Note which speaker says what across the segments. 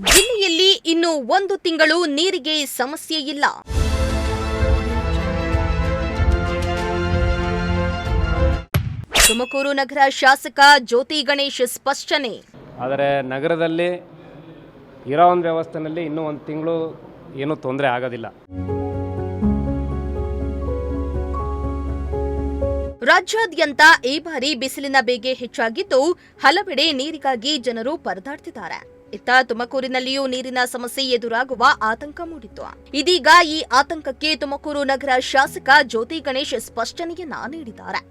Speaker 1: ಜಿಲ್ಲೆಯಲ್ಲಿ ಇನ್ನು 1 ತಿಂಗಳು ನೀರಿಗೆ ಸಮಸ್ಯೆ ಇಲ್ಲ. ತುಮಕೂರು ನಗರ ಶಾಸಕ ಜ್ಯೋತಿ ಗಣೇಶ್ ಸ್ಪಷ್ಟನೆ.
Speaker 2: ಆದರೆ ನಗರದಲ್ಲಿ ಇರೋ ಒಂದು ವ್ಯವಸ್ಥೆಯಲ್ಲಿ ಇನ್ನೂ 1 ತಿಂಗಳು ಏನೂ ತೊಂದರೆ ಆಗೋದಿಲ್ಲ.
Speaker 1: ರಾಜ್ಯಾದ್ಯಂತ ಈ ಬಾರಿ ಬಿಸಿಲಿನ ಬೇಗೆ ಹೆಚ್ಚಾಗಿದ್ದು ಹಲವೆಡೆ ನೀರಿಗಾಗಿ ಜನರು ಪರದಾಡ್ತಿದ್ದಾರೆ. ಇತ್ತ ತುಮಕೂರಿನಲ್ಲಿಯೂ ನೀರಿನ ಸಮಸ್ಯೆ ಎದುರಾಗುವ ಆತಂಕ ಮೂಡಿತ್ತು. ಇದೀಗ ಈ ಆತಂಕಕ್ಕೆ ತುಮಕೂರು ನಗರ ಶಾಸಕ ಜ್ಯೋತಿ ಗಣೇಶ್ ಸ್ಪಷ್ಟನೆಯನ್ನ ನೀಡಿದ್ದಾರೆ.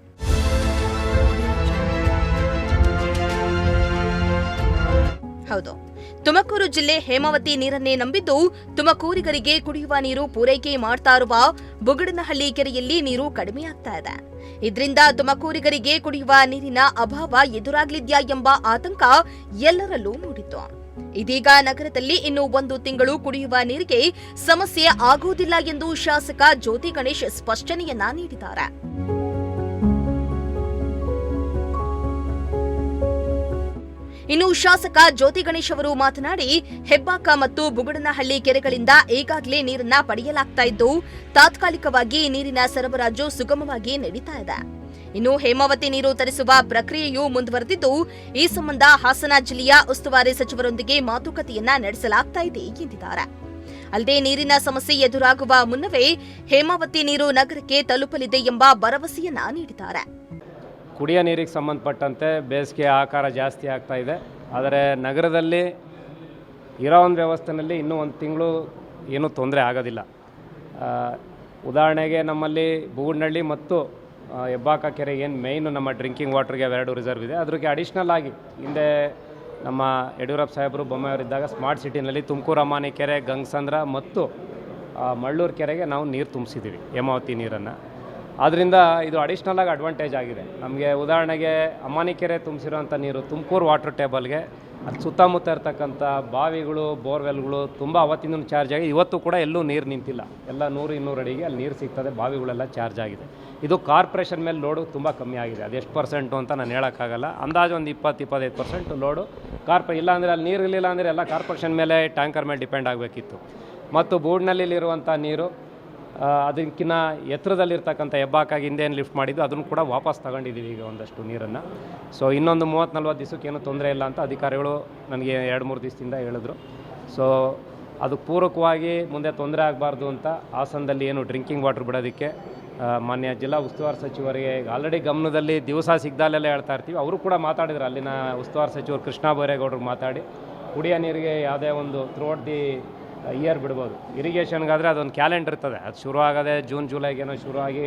Speaker 1: ಹೌದು, ತುಮಕೂರು ಜಿಲ್ಲೆ ಹೇಮಾವತಿ ನೀರನ್ನೇ ನಂಬಿದ್ದು ತುಮಕೂರಿಗರಿಗೆ ಕುಡಿಯುವ ನೀರು ಪೂರೈಕೆ ಮಾಡ್ತಾ ಇರುವ ಬುಗಡನಹಳ್ಳಿ ಕೆರೆಯಲ್ಲಿ ನೀರು ಕಡಿಮೆಯಾಗ್ತಾ ಇದೆ. ಇದರಿಂದ ತುಮಕೂರಿಗರಿಗೆ ಕುಡಿಯುವ ನೀರಿನ ಅಭಾವ ಎದುರಾಗಲಿದ್ಯಾ ಎಂಬ ಆತಂಕ ಎಲ್ಲರಲ್ಲೂ ಮೂಡಿತ್ತು. ಇದೀಗ ನಗರದಲ್ಲಿ ಇನ್ನು 1 ತಿಂಗಳು ಕುಡಿಯುವ ನೀರಿಗೆ ಸಮಸ್ಯೆ ಆಗುವುದಿಲ್ಲ ಎಂದು ಶಾಸಕ ಜ್ಯೋತಿ ಗಣೇಶ್ ಸ್ಪಷ್ಟನೆಯನ್ನ ನೀಡಿದ್ದಾರೆ. ಇನ್ನು ಶಾಸಕ ಜ್ಯೋತಿ ಗಣೇಶ್ ಅವರು ಮಾತನಾಡಿ, ಹೆಬ್ಬಾಕ ಮತ್ತು ಬುಗಡನಹಳ್ಳಿ ಕೆರೆಗಳಿಂದ ಈಗಾಗಲೇ ನೀರನ್ನ ಪಡೆಯಲಾಗ್ತಾ ಇದ್ದು ತಾತ್ಕಾಲಿಕವಾಗಿ ನೀರಿನ ಸರಬರಾಜು ಸುಗಮವಾಗಿ ನಡೀತಾ ಇದೆ. ಇನ್ನು ಹೇಮಾವತಿ ನೀರು ತರಿಸುವ ಪ್ರಕ್ರಿಯೆಯೂ ಮುಂದುವರೆದಿದ್ದು ಈ ಸಂಬಂಧ ಹಾಸನ ಜಿಲ್ಲೆಯ ಉಸ್ತುವಾರಿ ಸಚಿವರೊಂದಿಗೆ ಮಾತುಕತೆಯನ್ನ ನಡೆಸಲಾಗ್ತಾ ಇದೆ ಎಂದಿದ್ದಾರೆ. ಅಲ್ಲದೆ ನೀರಿನ ಸಮಸ್ಯೆ ಎದುರಾಗುವ ಮುನ್ನವೇ ಹೇಮಾವತಿ ನೀರು ನಗರಕ್ಕೆ ತಲುಪಲಿದೆ ಎಂಬ ಭರವಸೆಯನ್ನ ನೀಡಿದ್ದಾರೆ.
Speaker 2: ಕುಡಿಯ ನೀರಿಗೆ ಸಂಬಂಧಪಟ್ಟಂತೆ ಬೇಸಿಗೆ ಆಕಾರ ಜಾಸ್ತಿ ಆಗ್ತಾ ಇದೆ. ಆದರೆ ನಗರದಲ್ಲಿ ಇರೋ ಒಂದು ವ್ಯವಸ್ಥೆಯಲ್ಲಿ ಇನ್ನೂ 1 ತಿಂಗಳು ಏನೂ ತೊಂದರೆ ಆಗೋದಿಲ್ಲ. ಉದಾಹರಣೆಗೆ ನಮ್ಮಲ್ಲಿ ಬೂಗನಹಳ್ಳಿ ಮತ್ತು ಹೆಬ್ಬಾಕ ಕೆರೆ ಏನು ಮೇಯ್ನು ನಮ್ಮ ಡ್ರಿಂಕಿಂಗ್ ವಾಟರ್ಗೆ 2 ರಿಸರ್ವ್ ಇದೆ. ಅದಕ್ಕೆ ಅಡಿಷ್ನಲ್ ಆಗಿ ಹಿಂದೆ ನಮ್ಮ ಯಡಿಯೂರಪ್ಪ ಸಾಹೇಬರು ಬೊಮ್ಮಾಯವರಿದ್ದಾಗ ಸ್ಮಾರ್ಟ್ ಸಿಟಿನಲ್ಲಿ ತುಮಕೂರು ಅಮಾನಿ ಕೆರೆ, ಗಂಗಸಂದ್ರ ಮತ್ತು ಮಳ್ಳೂರು ಕೆರೆಗೆ ನಾವು ನೀರು ತುಂಬಿಸಿದ್ದೀವಿ, ಹೇಮಾವತಿ ನೀರನ್ನು. ಆದ್ದರಿಂದ ಇದು ಅಡಿಷ್ನಲ್ ಆಗಿ ಅಡ್ವಾಂಟೇಜ್ ಆಗಿದೆ ನಮಗೆ. ಉದಾಹರಣೆಗೆ ಅಮಾನಿ ಕೆರೆ ತುಂಬಿಸಿರೋಂಥ ನೀರು ತುಮಕೂರು ವಾಟರ್ ಟೇಬಲ್ಗೆ ಅದು ಸುತ್ತಮುತ್ತ ಇರ್ತಕ್ಕಂಥ ಬಾವಿಗಳು, ಬೋರ್ವೆಲ್ಗಳು ತುಂಬ ಅವತ್ತಿನ ಚಾರ್ಜ್ ಆಗಿ ಇವತ್ತು ಕೂಡ ಎಲ್ಲೂ ನೀರು ನಿಂತಿಲ್ಲ. ಎಲ್ಲ 100-200 ಅಡಿಗೆ ಅಲ್ಲಿ ನೀರು ಸಿಗ್ತದೆ. ಬಾವಿಗಳೆಲ್ಲ ಚಾರ್ಜ್ ಆಗಿದೆ. ಇದು ಕಾರ್ಪೊರೇಷನ್ ಮೇಲೆ ಲೋಡು ತುಂಬ ಕಮ್ಮಿ ಆಗಿದೆ. ಅದು ಎಷ್ಟು % ಅಂತ ನಾನು ಹೇಳೋಕ್ಕಾಗಲ್ಲ. ಅಂದಾಜು ಒಂದು 20-25% ಲೋಡು ಇಲ್ಲಾಂದರೆ ಅಲ್ಲಿ ನೀರು ಇರಲಿಲ್ಲ ಅಂದರೆ ಎಲ್ಲ ಕಾರ್ಪೊರೇಷನ್ ಮೇಲೆ ಟ್ಯಾಂಕರ್ ಮೇಲೆ ಡಿಪೆಂಡ್ ಆಗಬೇಕಿತ್ತು. ಮತ್ತು ಬೂಡ್ನಲ್ಲಿರುವಂಥ ನೀರು ಅದಕ್ಕಿಂತ ಎತ್ತರದಲ್ಲಿರ್ತಕ್ಕಂಥ ಹೆಬ್ಬಾಕಾಗಿ ಹಿಂದೇನು ಲಿಫ್ಟ್ ಮಾಡಿದ್ದು ಅದನ್ನು ಕೂಡ ವಾಪಸ್ ತಗೊಂಡಿದ್ದೀವಿ ಈಗ ಒಂದಷ್ಟು ನೀರನ್ನು. ಸೊ ಇನ್ನೊಂದು 30-40 ದಿವಸಕ್ಕೆ ಏನೂ ತೊಂದರೆ ಇಲ್ಲ ಅಂತ ಅಧಿಕಾರಿಗಳು ನನಗೆ 2-3 ದಿವಸದಿಂದ ಹೇಳಿದ್ರು. ಸೊ ಅದು ಪೂರಕವಾಗಿ ಮುಂದೆ ತೊಂದರೆ ಆಗಬಾರ್ದು ಅಂತ ಹಾಸನದಲ್ಲಿ ಏನು ಡ್ರಿಂಕಿಂಗ್ ವಾಟರ್ ಬಿಡೋದಕ್ಕೆ ಮಾನ್ಯ ಜಿಲ್ಲಾ ಉಸ್ತುವಾರಿ ಸಚಿವರಿಗೆ ಆಲ್ರೆಡಿ ಗಮನದಲ್ಲಿ ದಿವಸ ಸಿಗ್ದಲ್ಲೆಲ್ಲ ಹೇಳ್ತಾ ಇರ್ತೀವಿ. ಅವರು ಕೂಡ ಮಾತಾಡಿದ್ರು. ಅಲ್ಲಿನ ಉಸ್ತುವಾರಿ ಸಚಿವರು ಕೃಷ್ಣ ಬೈರೇಗೌಡರು ಮಾತಾಡಿ ಕುಡಿಯೋ ನೀರಿಗೆ ಯಾವುದೇ ಒಂದು ಥ್ರೂಔಟ್ ದಿ ಇಯರ್ ಬಿಡ್ಬೋದು. ಇರಿಗೇಷನ್ಗಾದರೆ ಅದೊಂದು ಕ್ಯಾಲೆಂಡರ್ ಇರ್ತದೆ. ಅದು ಶುರು ಆಗೋದೇ ಜೂನ್ ಜುಲೈಗೇನೋ ಶುರುವಾಗಿ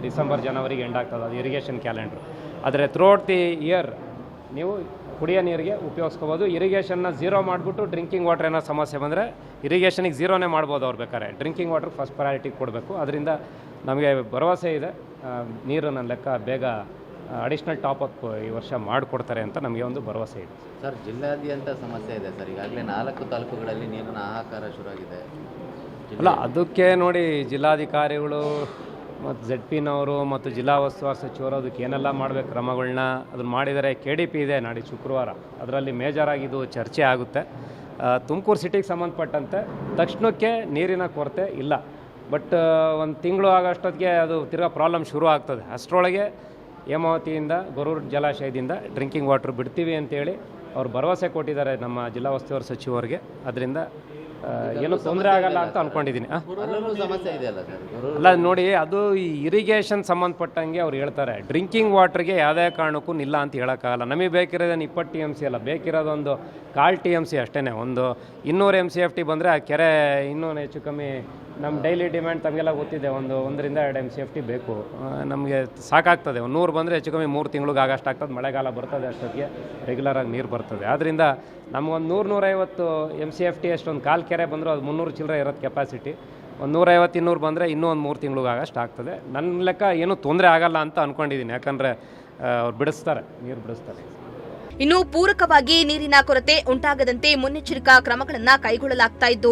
Speaker 2: ಡಿಸೆಂಬರ್ ಜನವರಿಗೆ ಎಂಡ್ ಆಗ್ತದೆ. ಅದು ಇರಿಗೇಷನ್ ಕ್ಯಾಲೆಂಡ್ರು. ಆದರೆ ಥ್ರೂಔಟ್ ದಿ ಇಯರ್ ನೀವು ಕುಡಿಯೋ ನೀರಿಗೆ ಉಪಯೋಗಿಸ್ಕೋಬೋದು. ಇರಿಗೇಷನ್ನ 0 ಮಾಡಿಬಿಟ್ಟು ಡ್ರಿಂಕಿಂಗ್ ವಾಟರ್ ಏನೋ ಸಮಸ್ಯೆ ಬಂದರೆ ಇರಿಗೇಷನಿಗೆ 0ನೇ ಮಾಡ್ಬೋದು ಅವ್ರು ಬೇಕಾದ್ರೆ. ಡ್ರಿಂಕಿಂಗ್ ವಾಟರ್ ಫಸ್ಟ್ ಪ್ರಯಾರಿಟಿ ಕೊಡಬೇಕು. ಅದರಿಂದ ನಮಗೆ ಭರವಸೆ ಇದೆ ನೀರು ನನ್ನ ಲೆಕ್ಕ ಬೇಗ ಅಡಿಷ್ನಲ್ ಟಾಪಪ್ ಈ ವರ್ಷ ಮಾಡಿಕೊಡ್ತಾರೆ ಅಂತ ನಮಗೆ ಒಂದು ಭರವಸೆ ಇದೆ.
Speaker 3: ಸರ್, ಜಿಲ್ಲಾದ್ಯಂತ ಸಮಸ್ಯೆ ಇದೆ ಸರ್. ಈಗಾಗಲೇ 4 ತಾಲೂಕುಗಳಲ್ಲಿ ನೀರಿನ ಹಾಹಾಕಾರ ಶುರುವಾಗಿದೆ.
Speaker 2: ಅಲ್ಲ, ಅದಕ್ಕೆ ನೋಡಿ ಜಿಲ್ಲಾಧಿಕಾರಿಗಳು ಮತ್ತು ZP-ನವರು ಮತ್ತು ಜಿಲ್ಲಾ ಉಸ್ತುವಾರಿ ಸಚಿವರು ಅದಕ್ಕೆ ಏನೆಲ್ಲ ಮಾಡಬೇಕು ಕ್ರಮಗಳನ್ನ ಅದನ್ನು ಮಾಡಿದರೆ. KDP ಇದೆ ನಾಳೆ ಶುಕ್ರವಾರ, ಅದರಲ್ಲಿ ಮೇಜರಾಗಿ ಇದು ಚರ್ಚೆ ಆಗುತ್ತೆ. ತುಮಕೂರು ಸಿಟಿಗೆ ಸಂಬಂಧಪಟ್ಟಂತೆ ತಕ್ಷಣಕ್ಕೆ ನೀರಿನ ಕೊರತೆ ಇಲ್ಲ. ಬಟ್ 1 ತಿಂಗಳು ಆಗೋಷ್ಟೊತ್ತಿಗೆ ಅದು ತಿರ್ಗಾ ಪ್ರಾಬ್ಲಮ್ ಶುರು ಆಗ್ತದೆ. ಅಷ್ಟರೊಳಗೆ ಹೇಮಾವತಿಯಿಂದ ಗೊರೂರು ಜಲಾಶಯದಿಂದ ಡ್ರಿಂಕಿಂಗ್ ವಾಟರ್ ಬಿಡ್ತೀವಿ ಅಂತೇಳಿ ಅವ್ರು ಭರವಸೆ ಕೊಟ್ಟಿದ್ದಾರೆ ನಮ್ಮ ಜಿಲ್ಲಾ ಉಸ್ತುವಾರಿ ಸಚಿವರಿಗೆ. ಅದರಿಂದ ಏನೂ ತೊಂದರೆ ಆಗಲ್ಲ ಅಂತ ಅಂದ್ಕೊಂಡಿದ್ದೀನಿ. ಅಲ್ಲ ನೋಡಿ, ಅದು ಈ ಇರಿಗೇಷನ್ ಸಂಬಂಧಪಟ್ಟಂಗೆ ಅವ್ರು ಹೇಳ್ತಾರೆ. ಡ್ರಿಂಕಿಂಗ್ ವಾಟರ್ಗೆ ಯಾವುದೇ ಕಾರಣಕ್ಕೂ ಇಲ್ಲ ಅಂತ ಹೇಳೋಕ್ಕಾಗಲ್ಲ. ನಮಗೆ ಬೇಕಿರೋದೇನು 20 TMC ಅಲ್ಲ, ಬೇಕಿರೋದೊಂದು 1/4 TMC ಅಷ್ಟೇ. ಒಂದು 200 MCFT ಬಂದರೆ ಆ ಕೆರೆ ಇನ್ನೂ ಹೆಚ್ಚು ಕಮ್ಮಿ ನಮ್ಮ ಡೈಲಿ ಡಿಮ್ಯಾಂಡ್ ತಮಗೆಲ್ಲ ಗೊತ್ತಿದೆ. 1-2 MCFT ಬೇಕು ನಮಗೆ, ಸಾಕಾಗ್ತದೆ. 100 ಬಂದರೆ ಹೆಚ್ಚು ಕಮ್ಮಿ 3 ತಿಂಗಳಿಗೆ ಆಗಷ್ಟು ಆಗ್ತದೆ. ಮಳೆಗಾಲ ಬರ್ತದೆ, ಅಷ್ಟೊತ್ತಿಗೆ ರೆಗ್ಯುಲರಾಗಿ ನೀರು ಬರ್ತದೆ. ಆದ್ದರಿಂದ ನಮಗೊಂದು 100-150 MCFT ಅಷ್ಟೊಂದು 1/4 ಕೆರೆ ಬಂದರೂ ಅದು 300 ಚಿಲ್ಲರೆ ಇರೋದು ಕೆಪಾಸಿಟಿ. ಒಂದು 150-200 ಬಂದರೆ ಇನ್ನೂ ಒಂದು 3 ತಿಂಗಳಿಗೆ ಆಗಷ್ಟು ಆಗ್ತದೆ. ನನ್ನ ಲೆಕ್ಕ ಏನೂ ತೊಂದರೆ ಆಗಲ್ಲ ಅಂತ ಅಂದ್ಕೊಂಡಿದ್ದೀನಿ. ಯಾಕಂದರೆ ಅವ್ರು ಬಿಡಿಸ್ತಾರೆ, ನೀರು ಬಿಡಿಸ್ತಾರೆ.
Speaker 1: ಇನ್ನು ಪೂರಕವಾಗಿ ನೀರಿನ ಕೊರತೆ ಉಂಟಾಗದಂತೆ ಮುನ್ನೆಚ್ಚರಿಕಾ ಕ್ರಮಗಳನ್ನು ಕೈಗೊಳ್ಳಲಾಗ್ತಾ ಇದ್ದು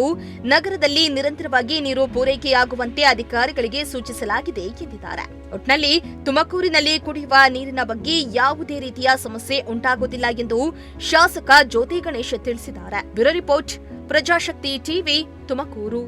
Speaker 1: ನಗರದಲ್ಲಿ ನಿರಂತರವಾಗಿ ನೀರು ಪೂರೈಕೆಯಾಗುವಂತೆ ಅಧಿಕಾರಿಗಳಿಗೆ ಸೂಚಿಸಲಾಗಿದೆ ಎಂದಿದ್ದಾರೆ. ಒಟ್ನಲ್ಲಿ ತುಮಕೂರಿನಲ್ಲಿ ಕುಡಿಯುವ ನೀರಿನ ಬಗ್ಗೆ ಯಾವುದೇ ರೀತಿಯ ಸಮಸ್ಯೆ ಉಂಟಾಗುವುದಿಲ್ಲ ಎಂದು ಶಾಸಕ ಜ್ಯೋತಿ ಗಣೇಶ್ ತಿಳಿಸಿದ್ದಾರೆ. Bureau report, Prajashakti TV, Tumakuru.